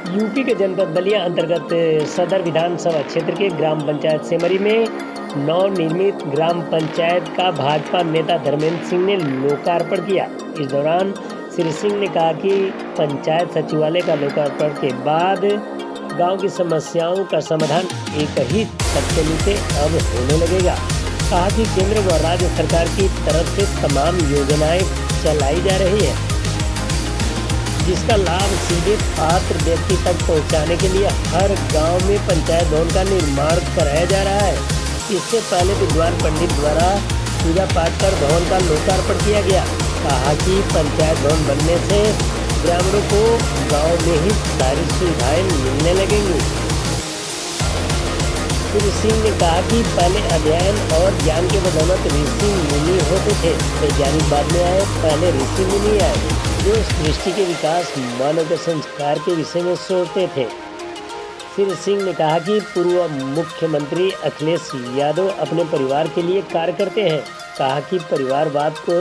UP के जनपद बलिया अंतर्गत सदर विधानसभा क्षेत्र के ग्राम पंचायत सेमरी में नवनिर्मित ग्राम पंचायत का भाजपा नेता धर्मेंद्र सिंह ने लोकार्पण किया। इस दौरान श्री सिंह ने कहा कि पंचायत सचिवालय का लोकार्पण के बाद गांव की समस्याओं का समाधान एक ही छत के नीचे अब होने लगेगा। कहा कि केंद्र व राज्य सरकार की तरफ से तमाम योजनाएं चलाई जा रही है, जिसका लाभ सीधे पात्र व्यक्ति तक पहुंचाने के लिए हर गांव में पंचायत भवन का निर्माण कराया जा रहा है। इससे पहले विद्वान पंडित द्वारा पूजा पाठ कर भवन का लोकार्पण किया गया। कहा कि पंचायत भवन बनने से ग्रामीणों को गांव में ही सारी सुविधाएं मिलने लगेंगी। श्री सिंह ने कहा कि पहले अध्ययन और ज्ञान के बदौलत ऋषि मुनि होते थे, वैज्ञानिक बाद में आए, पहले ऋषि मुनि आए जो सृष्टि के विकास, मानव के संस्कार के विषय में सोचते थे। श्री सिंह ने कहा कि पूर्व मुख्यमंत्री अखिलेश यादव अपने परिवार के लिए कार्य करते हैं। कहा कि परिवारवाद को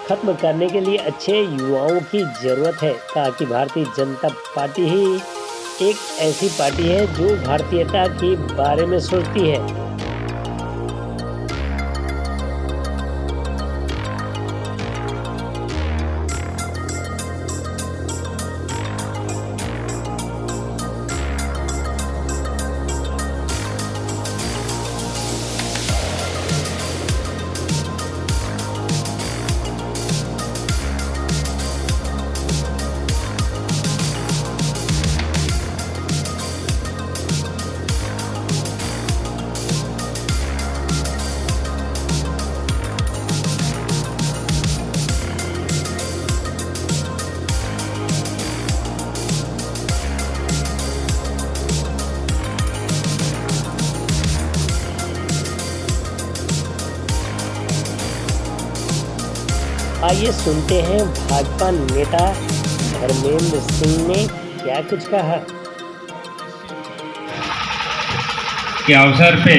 खत्म करने के लिए अच्छे युवाओं की जरूरत है। कहा कि भारतीय जनता पार्टी ही एक ऐसी पार्टी है जो भारतीयता के बारे में सोचती है। आइए सुनते हैं भाजपा नेता धर्मेंद्र सिंह ने क्या कुछ कहा। के अवसर पे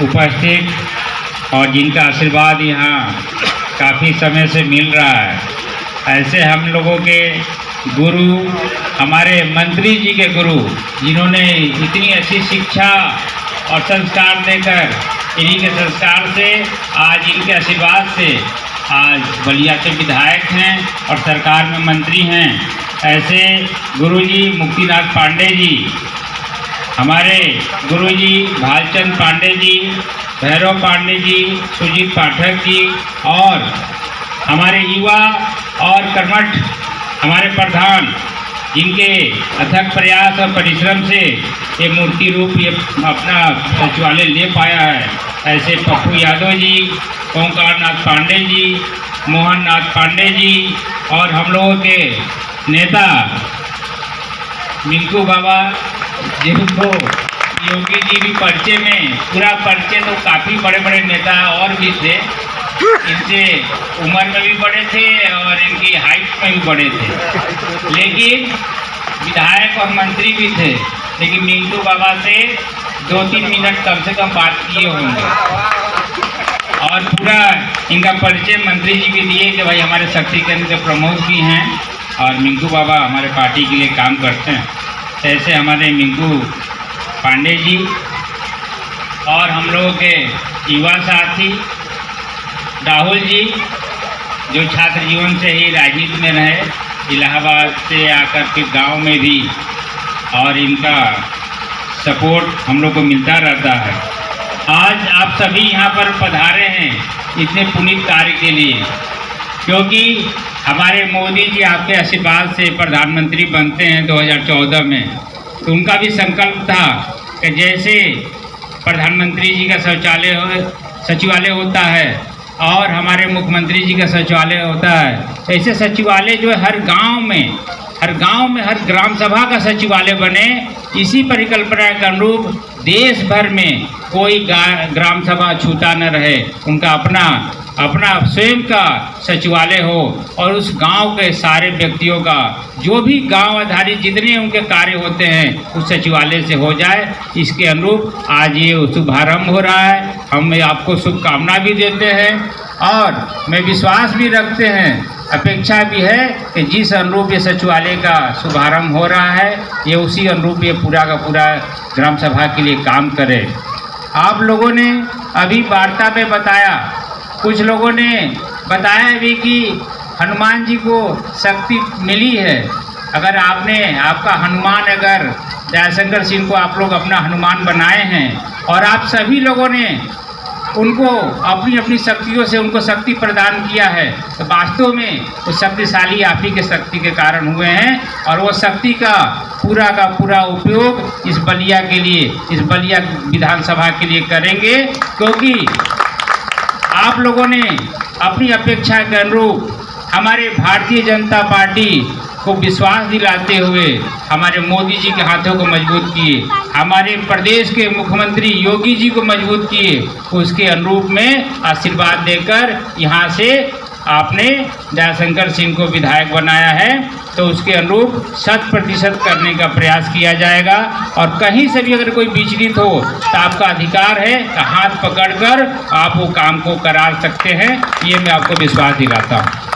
उपस्थित और जिनका आशीर्वाद यहाँ काफ़ी समय से मिल रहा है, ऐसे हम लोगों के गुरु, हमारे मंत्री जी के गुरु, जिन्होंने इतनी अच्छी शिक्षा और संस्कार देकर, इन्हीं के संस्कार से, आज इनके आशीर्वाद से आज बलिया के विधायक हैं और सरकार में मंत्री हैं। ऐसे गुरुजी मुक्तिनाथ पांडे जी, हमारे गुरुजी भालचंद पांडे जी, भैरव पांडे जी, सुजीत पाठक जी और हमारे युवा और कर्मठ हमारे प्रधान, जिनके अथक प्रयास और परिश्रम से ये मूर्ति रूप ये अपना सचिवालय ले पाया है। ऐसे पप्पू यादव जी, ओंकार नाथ पांडे जी, मोहन नाथ पांडे जी और हम लोगों के नेता मिंकू बाबा, जिनको योगी जी भी परिचय में, पूरा परिचय तो काफ़ी बड़े बड़े नेता और भी थे, इनसे उम्र में भी बड़े थे और इनकी हाइट में भी बड़े थे, लेकिन विधायक और मंत्री भी थे। लेकिन मिंटू बाबा से 2-3 मिनट कम से कम बात किए होंगे और पूरा इनका परिचय मंत्री जी भी दिए कि भाई हमारे शक्ति केंद्र के प्रमुख भी हैं और मिंटू बाबा हमारे पार्टी के लिए काम करते हैं। ऐसे हमारे मिंटू पांडे जी और हम लोगों के युवा साथी राहुल जी, जो छात्र जीवन से ही राजनीति में रहे, इलाहाबाद से आकर के गांव में भी, और इनका सपोर्ट हम लोग को मिलता रहता है। आज आप सभी यहाँ पर पधारे हैं इतने पुनीत कार्य के लिए, क्योंकि हमारे मोदी जी आपके आशीर्वाद से प्रधानमंत्री बनते हैं 2014 में, तो उनका भी संकल्प था कि जैसे प्रधानमंत्री जी का सचिवालय होता है और हमारे मुख्यमंत्री जी का सचिवालय होता है, ऐसे सचिवालय जो है हर गांव में हर ग्राम सभा का सचिवालय बने। इसी परिकल्पना के अनुरूप देश भर में कोई ग्राम सभा छूटा न रहे, उनका अपना स्वयं का सचिवालय हो और उस गांव के सारे व्यक्तियों का, जो भी गांव आधारित जितने उनके कार्य होते हैं उस सचिवालय से हो जाए। इसके अनुरूप आज ये शुभारंभ हो रहा है। हम आपको शुभकामना भी देते हैं और मैं विश्वास भी रखते हैं अपेक्षा भी है कि जिस अनुरूप ये सचिवालय का शुभारंभ हो रहा है, ये उसी अनुरूप ये पूरा का पूरा ग्राम सभा के लिए काम करे। आप लोगों ने अभी वार्ता में बताया, कुछ लोगों ने बताया भी कि हनुमान जी को शक्ति मिली है। अगर आपका हनुमान, अगर दयाशंकर सिंह को आप लोग अपना हनुमान बनाए हैं और आप सभी लोगों ने उनको अपनी अपनी शक्तियों से उनको शक्ति प्रदान किया है, तो वास्तव में वो शक्तिशाली आप ही के शक्ति के कारण हुए हैं और वो शक्ति का पूरा उपयोग इस बलिया के लिए, इस बलिया विधानसभा के लिए करेंगे, क्योंकि आप लोगों ने अपनी अपेक्षा के अनुरूप हमारे भारतीय जनता पार्टी को विश्वास दिलाते हुए हमारे मोदी जी के हाथों को मजबूत किए, हमारे प्रदेश के मुख्यमंत्री योगी जी को मजबूत किए, उसके अनुरूप में आशीर्वाद देकर यहाँ से आपने दयाशंकर सिंह को विधायक बनाया है, तो उसके अनुरूप 100% करने का प्रयास किया जाएगा। और कहीं से भी अगर कोई विचलित हो तो आपका अधिकार है, हाथ पकड़कर आप वो काम को करा सकते हैं, ये मैं आपको विश्वास दिलाता हूँ।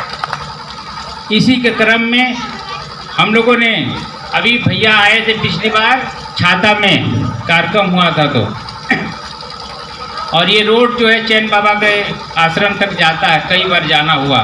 इसी के क्रम में हम लोगों ने अभी भैया आए थे पिछली बार, छाता में कार्यक्रम हुआ था, तो और ये रोड जो है चैन बाबा के आश्रम तक जाता है, कई बार जाना हुआ,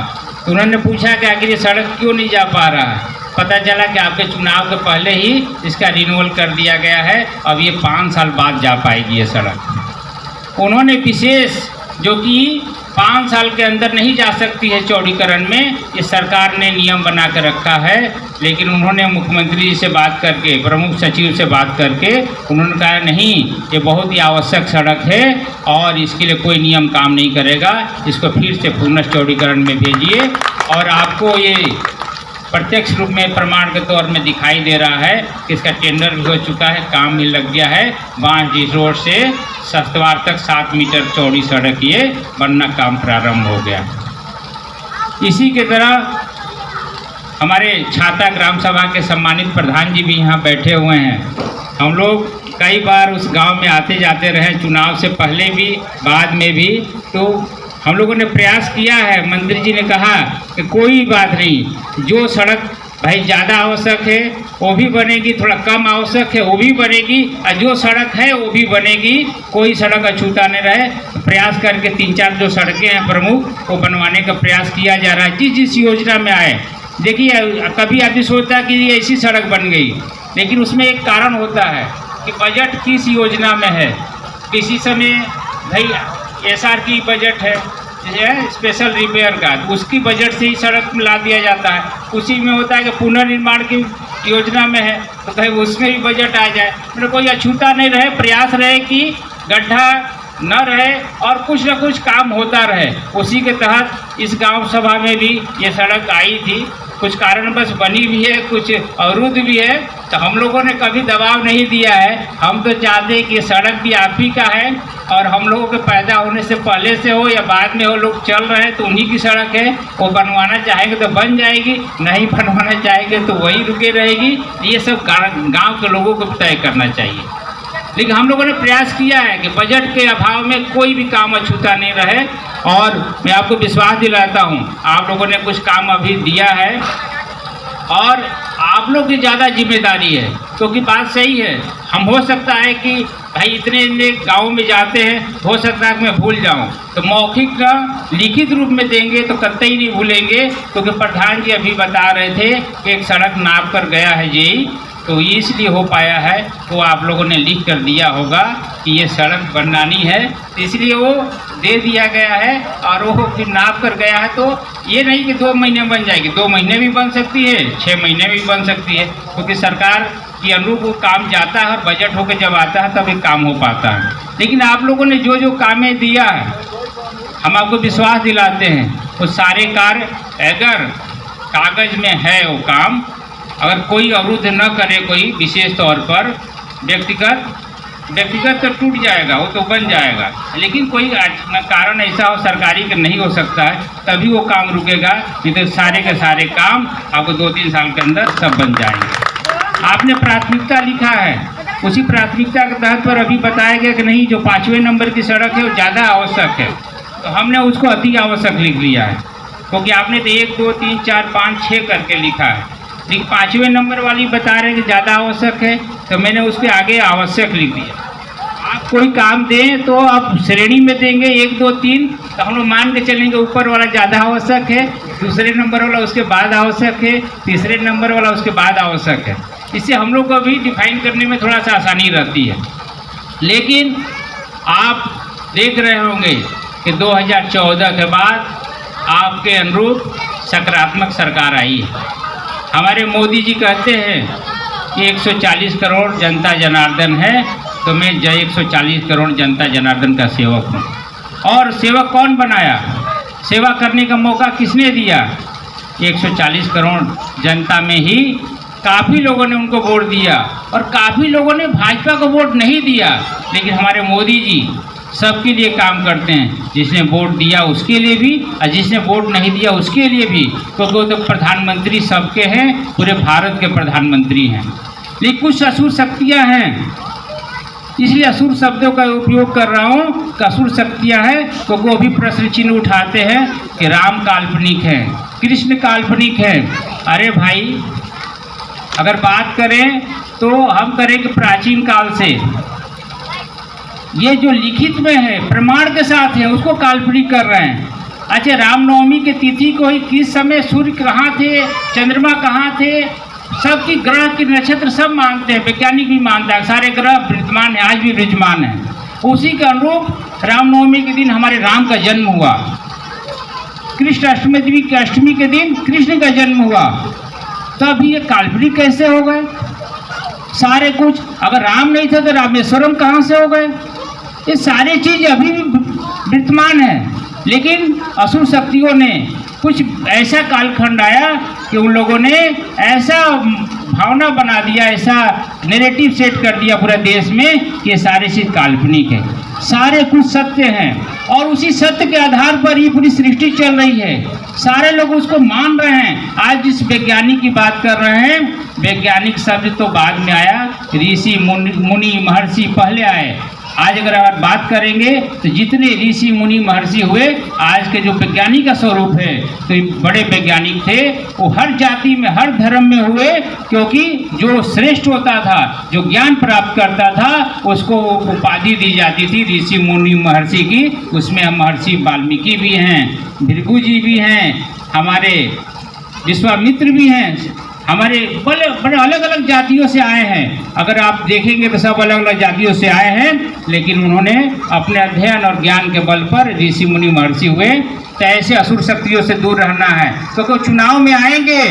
तो उन्होंने पूछा कि आखिर ये सड़क क्यों नहीं जा पा रहा है। पता चला कि आपके चुनाव के पहले ही इसका रिन्यूअल कर दिया गया है, अब ये 5 साल बाद जा पाएगी ये सड़क। उन्होंने विशेष, जो कि 5 साल के अंदर नहीं जा सकती है चौड़ीकरण में, ये सरकार ने नियम बना कर रखा है, लेकिन उन्होंने मुख्यमंत्री जी से बात करके, प्रमुख सचिव से बात करके उन्होंने कहा नहीं, ये बहुत ही आवश्यक सड़क है और इसके लिए कोई नियम काम नहीं करेगा, इसको फिर से पुनः चौड़ीकरण में भेजिए। और आपको ये प्रत्यक्ष रूप में प्रमाण के तौर में दिखाई दे रहा है कि इसका टेंडर भी हो चुका है, काम भी लग गया है। बांसडीह रोड से सस्तवार तक 7 मीटर चौड़ी सड़क ये बनना काम प्रारंभ हो गया। इसी के तरह हमारे छाता ग्राम सभा के सम्मानित प्रधान जी भी यहाँ बैठे हुए हैं। हम लोग कई बार उस गांव में आते जाते रहे, चुनाव से पहले भी बाद में भी, तो हम लोगों ने प्रयास किया है। मंत्री जी ने कहा कि कोई बात नहीं, जो सड़क भाई ज़्यादा आवश्यक है वो भी बनेगी, थोड़ा कम आवश्यक है वो भी बनेगी, और जो सड़क है वो भी बनेगी, कोई सड़क अछूता नहीं रहे। प्रयास करके 3-4 जो सड़कें हैं प्रमुख, वो बनवाने का प्रयास किया जा रहा है जिस योजना में आए। देखिए, कभी आदमी सोचता है कि ये ऐसी सड़क बन गई, लेकिन उसमें एक कारण होता है कि बजट किस योजना में है। किसी समय भाई SR की बजट है, स्पेशल रिपेयर का, उसकी बजट से ही सड़क ला दिया जाता है। उसी में होता है कि पुनर्निर्माण की योजना में है तो कहीं उसमें भी बजट आ जाए, मतलब कोई अछूता नहीं रहे, प्रयास रहे कि गड्ढा न रहे और कुछ न कुछ काम होता रहे। उसी के तहत इस गांव सभा में भी ये सड़क आई थी, कुछ कारणवश बनी भी है, कुछ अवरुद्ध भी है, तो हम लोगों ने कभी दबाव नहीं दिया है। हम तो चाहते हैं कि सड़क भी आप ही का है और हम लोगों के पैदा होने से पहले से हो या बाद में हो, लोग चल रहे हैं तो उन्हीं की सड़क है। वो बनवाना चाहेंगे तो बन जाएगी, नहीं बनवाना चाहेंगे तो वही रुके रहेगी। ये सब गाँव के लोगों को तय करना चाहिए। लेकिन हम लोगों ने प्रयास किया है कि बजट के अभाव में कोई भी काम अछूता नहीं रहे, और मैं आपको विश्वास दिलाता हूँ आप लोगों ने कुछ काम अभी दिया है और आप लोग की ज़्यादा जिम्मेदारी है, क्योंकि बात सही है। हम हो सकता है कि भाई इतने गाँव में जाते हैं, हो सकता है कि मैं भूल जाऊं, तो मौखिक का लिखित रूप में देंगे तो कतई नहीं भूलेंगे, क्योंकि प्रधान जी अभी बता रहे थे कि एक सड़क नाप कर गया है जी, तो इसलिए हो पाया है। तो आप लोगों ने लिख कर दिया होगा कि ये सड़क बनानी है, तो इसलिए वो दे दिया गया है और वो फिर नाप कर गया है। तो ये नहीं कि 2 महीने बन जाएगी, 2 महीने भी बन सकती है, 6 महीने भी बन सकती है, क्योंकि सरकार की अनुरूप वो काम जाता है और बजट होकर जब आता है तब एक काम हो पाता है। लेकिन आप लोगों ने जो जो कामें दिया है, हम आपको विश्वास दिलाते हैं वो सारे कार्य अगर कागज में है, वो काम अगर कोई अवरुद्ध न करे, कोई विशेष तौर पर व्यक्तिगत तो टूट जाएगा, वो तो बन जाएगा, लेकिन कोई कारण ऐसा हो सरकारी का नहीं हो सकता है, तभी वो काम रुकेगा। नहीं तो सारे के सारे काम आपको 2-3 साल के अंदर सब बन जाएंगे। आपने प्राथमिकता लिखा है, उसी प्राथमिकता के तहत पर अभी बताया गया कि नहीं, जो 5वें नंबर की सड़क है वो ज़्यादा आवश्यक है, तो हमने उसको अति आवश्यक लिख लिया है। क्योंकि आपने तो 1 2 3 4 5 6 करके लिखा है, लेकिन 5वें नंबर वाली बता रहे हैं कि ज़्यादा आवश्यक है, तो मैंने उसके आगे आवश्यक लिख दिया। आप कोई काम दें तो आप श्रेणी में देंगे 1 2 3, तो हम लोग मान के चलेंगे ऊपर वाला ज़्यादा आवश्यक है, दूसरे नंबर वाला उसके बाद आवश्यक है, तीसरे नंबर वाला उसके बाद आवश्यक है। इससे हम लोग को भी डिफाइन करने में थोड़ा सा आसानी रहती है। लेकिन आप देख रहे होंगे कि 2014 के बाद आपके अनुरूप सकारात्मक सरकार आई है। हमारे मोदी जी कहते हैं कि 140 करोड़ जनता जनार्दन है, तो मैं 140 करोड़ जनता जनार्दन का सेवक हूँ। और सेवक कौन बनाया, सेवा करने का मौका किसने दिया? 140 करोड़ जनता में ही काफ़ी लोगों ने उनको वोट दिया, और काफ़ी लोगों ने भाजपा को वोट नहीं दिया। लेकिन हमारे मोदी जी सबके लिए काम करते हैं, जिसने वोट दिया उसके लिए भी और जिसने वोट नहीं दिया उसके लिए भी, क्योंकि वो तो प्रधानमंत्री सबके हैं, पूरे भारत के प्रधानमंत्री हैं। लेकिन कुछ असुर शक्तियाँ हैं, इसलिए असुर शब्दों का उपयोग कर रहा हूँ। असुर शक्तियाँ हैं क्योंकि वो भी प्रश्न चिन्ह उठाते हैं कि राम काल्पनिक है, कृष्ण काल्पनिक है। अरे भाई, अगर बात करें तो हम करें कि प्राचीन काल से ये जो लिखित में है, प्रमाण के साथ है, उसको काल्पनिक कर रहे हैं। अच्छा, रामनवमी की तिथि को ही किस समय सूर्य कहाँ थे, चंद्रमा कहाँ थे, सबकी ग्रह के नक्षत्र सब मानते हैं, वैज्ञानिक भी मानता है, सारे ग्रह विद्यमान है, आज भी विद्यमान है। उसी के अनुरूप रामनवमी के दिन हमारे राम का जन्म हुआ, कृष्ण अष्टमी की अष्टमी के दिन कृष्ण का जन्म हुआ। तब ये काल्पनिक कैसे हो गए सारे कुछ? अगर राम नहीं थे तो रामेश्वरम कहाँ से हो गए? ये सारी चीज अभी भी विद्यमान है, लेकिन असुर शक्तियों ने कुछ ऐसा कालखंड आया कि उन लोगों ने ऐसा भावना बना दिया, ऐसा नैरेटिव सेट कर दिया पूरे देश में कि सारी चीज काल्पनिक है, सारे कुछ सत्य हैं, और उसी सत्य के आधार पर ही पूरी सृष्टि चल रही है। सारे लोग उसको मान रहे हैं। आज जिस वैज्ञानिक की बात कर रहे हैं, वैज्ञानिक शब्द तो बाद में आया, ऋषि मुनि महर्षि पहले आए। आज अगर आप बात करेंगे तो जितने ऋषि मुनि महर्षि हुए, आज के जो वैज्ञानिक का स्वरूप है, तो बड़े वैज्ञानिक थे, वो हर जाति में हर धर्म में हुए, क्योंकि जो श्रेष्ठ होता था, जो ज्ञान प्राप्त करता था, उसको उपाधि दी जाती थी ऋषि मुनि महर्षि की। उसमें हम महर्षि वाल्मीकि भी हैं, भृगु जी भी हैं, हमारे विश्वामित्र भी हैं, हमारे बड़े बड़े अलग अलग जातियों से आए हैं। अगर आप देखेंगे तो सब अलग अलग जातियों से आए हैं, लेकिन उन्होंने अपने अध्ययन और ज्ञान के बल पर ऋषि मुनि महर्षि हुए। तो ऐसे असुर शक्तियों से दूर रहना है, क्योंकि तो चुनाव में आएंगे,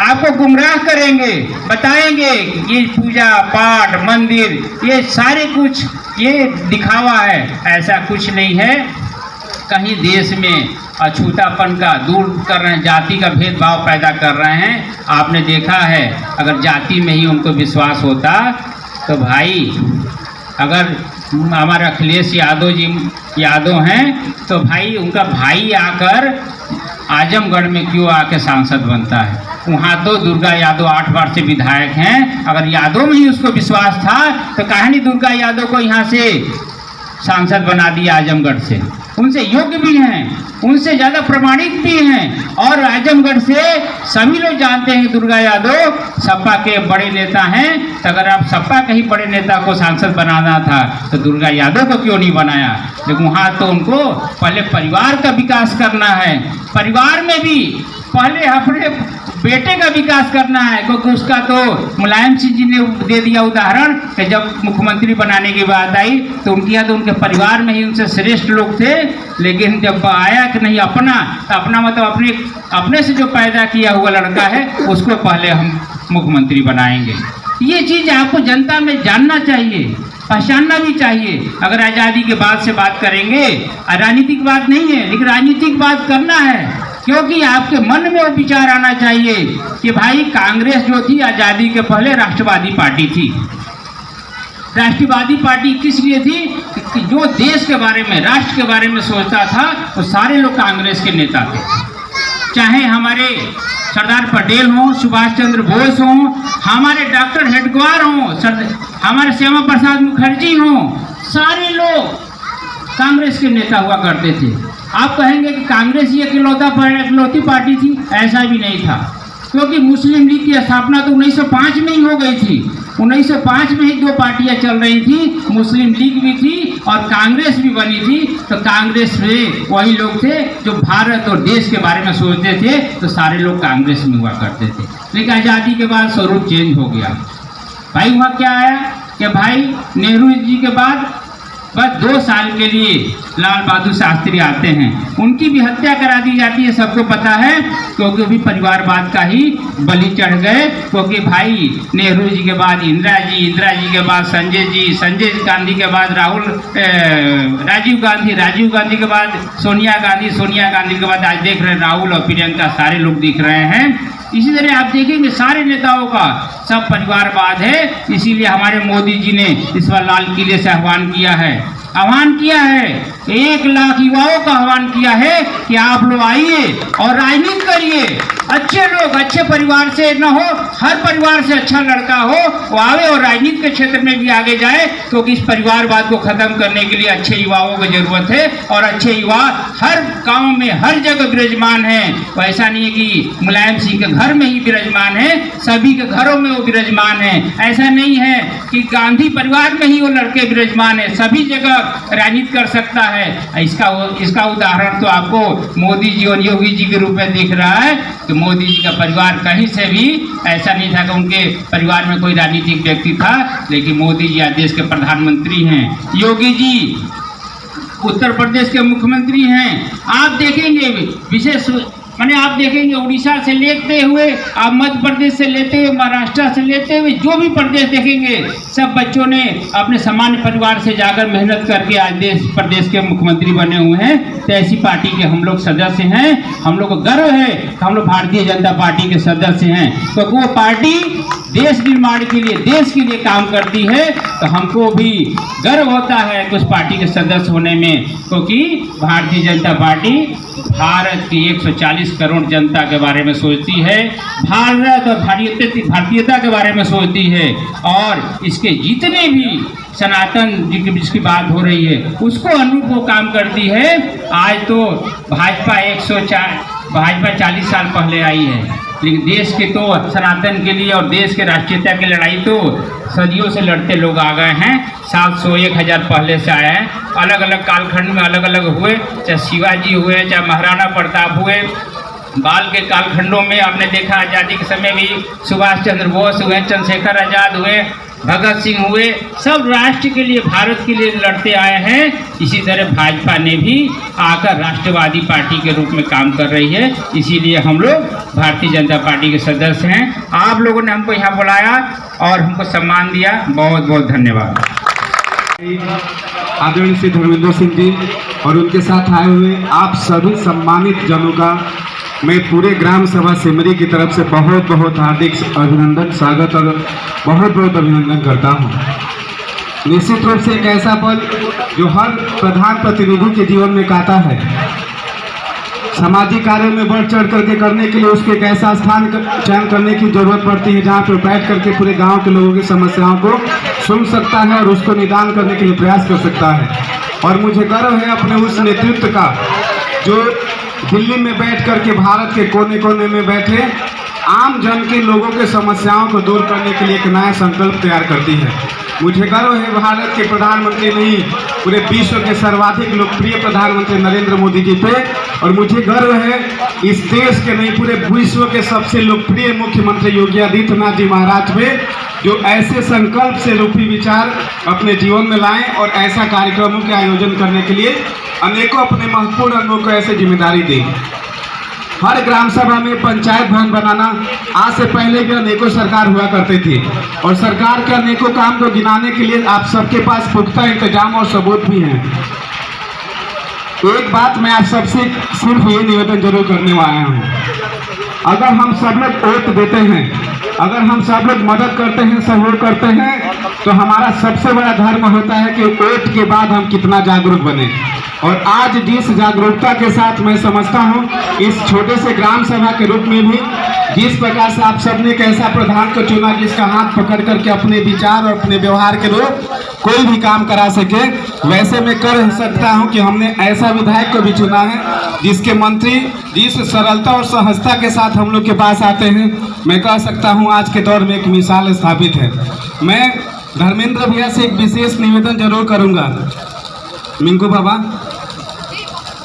आपको गुमराह करेंगे, बताएंगे ये पूजा पाठ मंदिर ये सारे कुछ ये दिखावा है। ऐसा कुछ नहीं है। कहीं देश में अछूतापन का दूर कर रहे हैं, जाति का भेदभाव पैदा कर रहे हैं। आपने देखा है, अगर जाति में ही उनको विश्वास होता तो भाई, अगर हमारा अखिलेश यादव हैं तो भाई उनका भाई आकर आजमगढ़ में क्यों आके सांसद बनता है? वहाँ तो दुर्गा यादव 8 बार से विधायक हैं। अगर यादव में ही उसको विश्वास था तो कहानी दुर्गा यादव को यहाँ से सांसद बना दिया आजमगढ़ से। उनसे योग्य भी हैं, उनसे ज़्यादा प्रमाणित भी हैं, और आजमगढ़ से सभी लोग जानते हैं कि दुर्गा यादव सपा के बड़े नेता हैं। तो अगर आप सपा के ही बड़े नेता को सांसद बनाना था तो दुर्गा यादव को क्यों नहीं बनाया? लेकिन वहाँ तो उनको पहले परिवार का विकास करना है, परिवार में भी पहले अपने बेटे का विकास करना है, क्योंकि उसका तो मुलायम सिंह जी ने दे दिया उदाहरण कि जब मुख्यमंत्री बनाने की बात आई तो उनके यहाँ तो उनके परिवार में ही उनसे श्रेष्ठ लोग थे, लेकिन जब आया कि नहीं अपना, तो अपना मतलब अपने से जो पैदा किया हुआ लड़का है उसको पहले हम मुख्यमंत्री बनाएंगे। ये चीज़ आपको जनता में जानना चाहिए, पहचानना भी चाहिए। अगर आज़ादी के बाद से बात करेंगे, राजनीतिक बात नहीं है, लेकिन राजनीतिक बात करना है, क्योंकि आपके मन में वो विचार आना चाहिए कि भाई कांग्रेस जो थी आज़ादी के पहले राष्ट्रवादी पार्टी थी। राष्ट्रवादी पार्टी किस लिए थी? कि जो देश के बारे में, राष्ट्र के बारे में सोचता था वो सारे लोग कांग्रेस के नेता थे। चाहे हमारे सरदार पटेल हों, सुभाष चंद्र बोस हों, हमारे डॉक्टर हेडगेवार हों, हमारे श्यामा प्रसाद मुखर्जी हों, सारे लोग कांग्रेस के नेता हुआ करते थे। आप कहेंगे कि कांग्रेस ये इकलौती पार्टी थी, ऐसा भी नहीं था, क्योंकि मुस्लिम लीग की स्थापना तो 1905 में ही हो गई थी। 1905 में ही 2 पार्टियां चल रही थी, मुस्लिम लीग भी थी और कांग्रेस भी बनी थी। तो कांग्रेस में वही लोग थे जो भारत और देश के बारे में सोचते थे, तो सारे लोग कांग्रेस में हुआ करते थे। लेकिन आज़ादी के बाद स्वरूप चेंज हो गया। भाई वहाँ क्या आया कि भाई नेहरू जी के बाद बस 2 साल के लिए लाल बहादुर शास्त्री आते हैं, उनकी भी हत्या करा दी जाती है, सबको पता है, क्योंकि भी परिवारवाद का ही बलि चढ़ गए। क्योंकि भाई नेहरू जी के बाद इंदिरा जी के बाद संजय गांधी के बाद राजीव गांधी के बाद सोनिया गांधी के बाद आज देख रहे हैं राहुल और प्रियंका, सारे लोग दिख रहे हैं। इसी तरह आप देखेंगे सारे नेताओं का सब परिवारवाद है। इसीलिए हमारे मोदी जी ने इस बार लाल किले से आह्वान किया है 1 लाख युवाओं का आह्वान किया है कि आप लोग आइए और राजनीति करिए। अच्छे लोग अच्छे परिवार से न हो, हर परिवार से अच्छा लड़का हो वो आवे और राजनीति के क्षेत्र में भी आगे जाए, क्योंकि इस परिवारवाद को खत्म करने के लिए अच्छे युवाओं की जरूरत है। और अच्छे युवा हर गांव में हर जगह विराजमान है। ऐसा नहीं है कि मुलायम सिंह के घर में ही विराजमान है, सभी के घरों में वो विराजमान है। ऐसा नहीं है कि गांधी परिवार में ही वो लड़के विराजमान है, सभी जगह राजनीति कर सकता है। इसका उदाहरण तो आपको मोदी जी और योगी जी के रूप में दिख रहा है कि मोदी जी का परिवार कहीं से भी ऐसा नहीं था कि उनके परिवार में कोई राजनीतिक व्यक्ति था, लेकिन मोदी जी आज देश के प्रधानमंत्री हैं, योगी जी उत्तर प्रदेश के मुख्यमंत्री हैं। आप देखेंगे विशेष आप देखेंगे उड़ीसा से लेते हुए, आप मध्य प्रदेश से लेते हुए, महाराष्ट्र से लेते हुए, जो भी प्रदेश देखेंगे सब बच्चों ने अपने सामान्य परिवार से जाकर मेहनत करके आज देश प्रदेश के मुख्यमंत्री बने हुए हैं। तो ऐसी पार्टी के हम लोग सदस्य हैं। हम लोग को गर्व है कि हम लोग भारतीय जनता पार्टी के सदस्य हैं, क्योंकि वो पार्टी देश निर्माण के लिए, देश के लिए काम करती है। तो हमको भी गर्व होता है उस पार्टी के सदस्य होने में, क्योंकि भारतीय जनता पार्टी भारत की 140 करोड़ जनता के बारे में सोचती है, भारत और भारतीयता के बारे में सोचती है, और इसके जितने भी सनातन जिसकी बात हो रही है उसको अनुरूप वो काम करती है। आज तो भाजपा 40 साल पहले आई है, लेकिन देश के तो सनातन के लिए और देश के राष्ट्रीयता की लड़ाई तो सदियों से लड़ते लोग आ गए हैं। 700-1000 पहले से आए हैं। अलग अलग कालखंड में अलग अलग हुए, चाहे शिवाजी हुए, चाहे महाराणा प्रताप हुए, बाल के कालखंडों में आपने देखा आज़ादी के समय भी सुभाष चंद्र बोस हुए, चंद्रशेखर आज़ाद हुए, भगत सिंह हुए, सब राष्ट्र के लिए, भारत के लिए लड़ते आए हैं। इसी तरह भाजपा ने भी आकर राष्ट्रवादी पार्टी के रूप में काम कर रही है। इसीलिए हम लोग भारतीय जनता पार्टी के सदस्य हैं। आप लोगों ने हमको यहाँ बुलाया और हमको सम्मान दिया, बहुत बहुत धन्यवाद। आदरणीय श्री धर्मेंद्र सिंह जी और उनके साथ आए हुए आप सभी सम्मानित जनों का मैं पूरे ग्राम सभा सेमरी की तरफ से बहुत बहुत हार्दिक अभिनंदन, स्वागत और बहुत बहुत अभिनंदन करता हूं। निश्चित रूप से एक ऐसा पल जो हर प्रधान प्रतिनिधि के जीवन में आता है, सामाजिक कार्यों में बढ़ चढ़ करके करने के लिए उसके एक ऐसा स्थान चयन करने की जरूरत पड़ती है जहां पर बैठ करके पूरे गांव के लोगों की समस्याओं को सुन सकता है और उसको निदान करने के लिए प्रयास कर सकता है। और मुझे गर्व है अपने उस नेतृत्व का जो दिल्ली में बैठ करके भारत के कोने कोने में बैठे आम जन के लोगों के समस्याओं को दूर करने के लिए एक नया संकल्प तैयार करती है। मुझे गर्व है भारत के प्रधानमंत्री नहीं, पूरे विश्व के सर्वाधिक लोकप्रिय प्रधानमंत्री नरेंद्र मोदी जी पे, और मुझे गर्व है इस देश के नहीं पूरे विश्व के सबसे लोकप्रिय मुख्यमंत्री योगी आदित्यनाथ जी महाराज पे, जो ऐसे संकल्प से रूपी विचार अपने जीवन में लाएं और ऐसा कार्यक्रमों के आयोजन करने के लिए अनेकों अपने महत्वपूर्ण अंगों को ऐसे जिम्मेदारी दें। हर ग्राम सभा में पंचायत भवन बनाना आज से पहले भी अनेकों सरकार हुआ करते थे, और सरकार के अनेकों काम को गिनाने के लिए आप सबके पास पुख्ता इंतजाम और सबूत भी हैं। एक बात मैं आप सबसे सिर्फ ये निवेदन जरूर करने आया हूँ, अगर हम सब लोग वोट देते हैं, अगर हम सब लोग मदद करते हैं, सहयोग करते हैं, तो हमारा सबसे बड़ा धर्म होता है कि वोट के बाद हम कितना जागरूक बने। और आज जिस जागरूकता के साथ मैं समझता हूँ इस छोटे से ग्राम सभा के रूप में भी जिस प्रकार से आप सबने एक ऐसा प्रधान को चुना जिसका हाथ पकड़ करके अपने विचार और अपने व्यवहार के लोग कोई भी काम करा सके, वैसे मैं कर सकता हूं कि हमने ऐसा विधायक को भी चुना है जिसके मंत्री जिस सरलता और सहजता के साथ हम लोग के पास आते हैं, मैं कह सकता हूं आज के दौर में एक मिसाल स्थापित है। मैं धर्मेंद्र भैया से एक विशेष निवेदन जरूर करूंगा। मिंकू बाबा,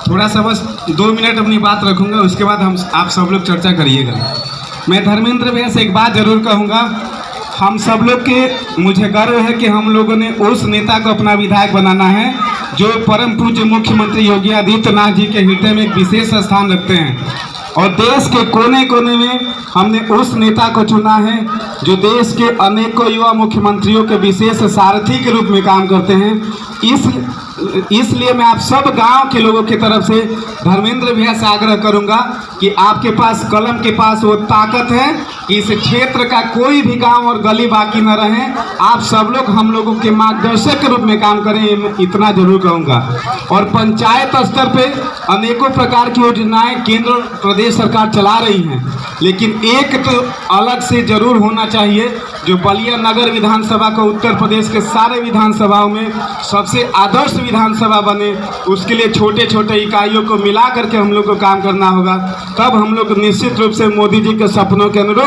थोड़ा सा बस 2 मिनट अपनी बात रखूंगा, उसके बाद आप सब लोग चर्चा करिएगा। मैं धर्मेंद्र भैया से एक बात जरूर कहूँगा, हम सब लोग के मुझे गर्व है कि हम लोगों ने उस नेता को अपना विधायक बनाना है जो परम पूज्य मुख्यमंत्री योगी आदित्यनाथ जी के हृदय में एक विशेष स्थान रखते हैं। और देश के कोने कोने में हमने उस नेता को चुना है जो देश के अनेकों युवा मुख्यमंत्रियों के विशेष सारथी के रूप में काम करते हैं। इसलिए मैं आप सब गांव के लोगों की तरफ से धर्मेंद्र भैया से आग्रह करूंगा कि आपके पास कलम के पास वो ताकत है कि इस क्षेत्र का कोई भी गांव और गली बाकी न रहे। आप सब लोग हम लोगों के मार्गदर्शक के रूप में काम करें, मैं इतना जरूर कहूँगा। और पंचायत स्तर पे अनेकों प्रकार की योजनाएं केंद्र और प्रदेश सरकार चला रही हैं, लेकिन एक तो अलग से जरूर होना चाहिए जो बलिया नगर विधानसभा को उत्तर प्रदेश के सारे विधानसभाओं में सबसे आदर्श विधानसभा बने। उसके लिए छोटे छोटे इकाइयों को मिला करके हम लोग को काम करना होगा, तब हम लोग निश्चित रूप से मोदी जी के सपनों के अनुरूप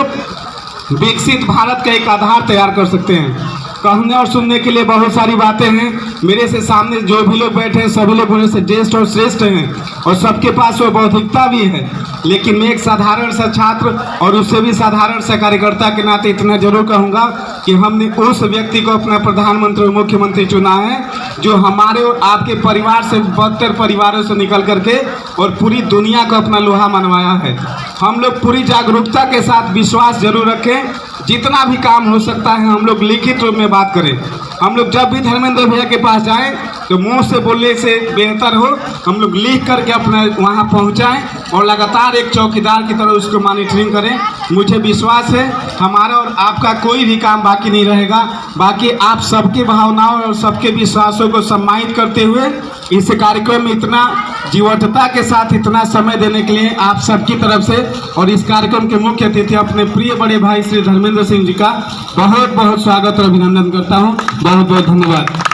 विकसित भारत का एक आधार तैयार कर सकते हैं। कहने और सुनने के लिए बहुत सारी बातें हैं। मेरे से सामने जो भी लोग बैठे हैं सभी लोग मेरे से ज्येष्ठ और श्रेष्ठ हैं और सबके पास वो बौद्धिकता भी है, लेकिन मैं एक साधारण सा छात्र और उससे भी साधारण सा कार्यकर्ता के नाते इतना जरूर कहूँगा कि हमने उस व्यक्ति को अपना प्रधानमंत्री और मुख्यमंत्री चुना है जो हमारे और आपके परिवार से 72 परिवारों से निकल करके और पूरी दुनिया को अपना लोहा मनवाया है। हम लोग पूरी जागरूकता के साथ विश्वास जरूर रखें, जितना भी काम हो सकता है हम लोग लिखित रूप में बात करें। हम लोग जब भी धर्मेंद्र भैया के पास जाएं तो मुंह से बोलने से बेहतर हो हम लोग लिख करके अपना वहां पहुंचाएं और लगातार एक चौकीदार की तरह उसको मॉनिटरिंग करें। मुझे विश्वास है हमारा और आपका कोई भी काम बाकी नहीं रहेगा। बाकी आप सबकी भावनाओं और सबके विश्वासों को सम्मानित करते हुए इस कार्यक्रम में इतना जीवटता के साथ इतना समय देने के लिए आप सबकी तरफ से और इस कार्यक्रम के मुख्य अतिथि अपने प्रिय बड़े भाई श्री धर्मेंद्र सिंह जी का बहुत बहुत स्वागत और अभिनंदन करता हूँ। बहुत बहुत धन्यवाद।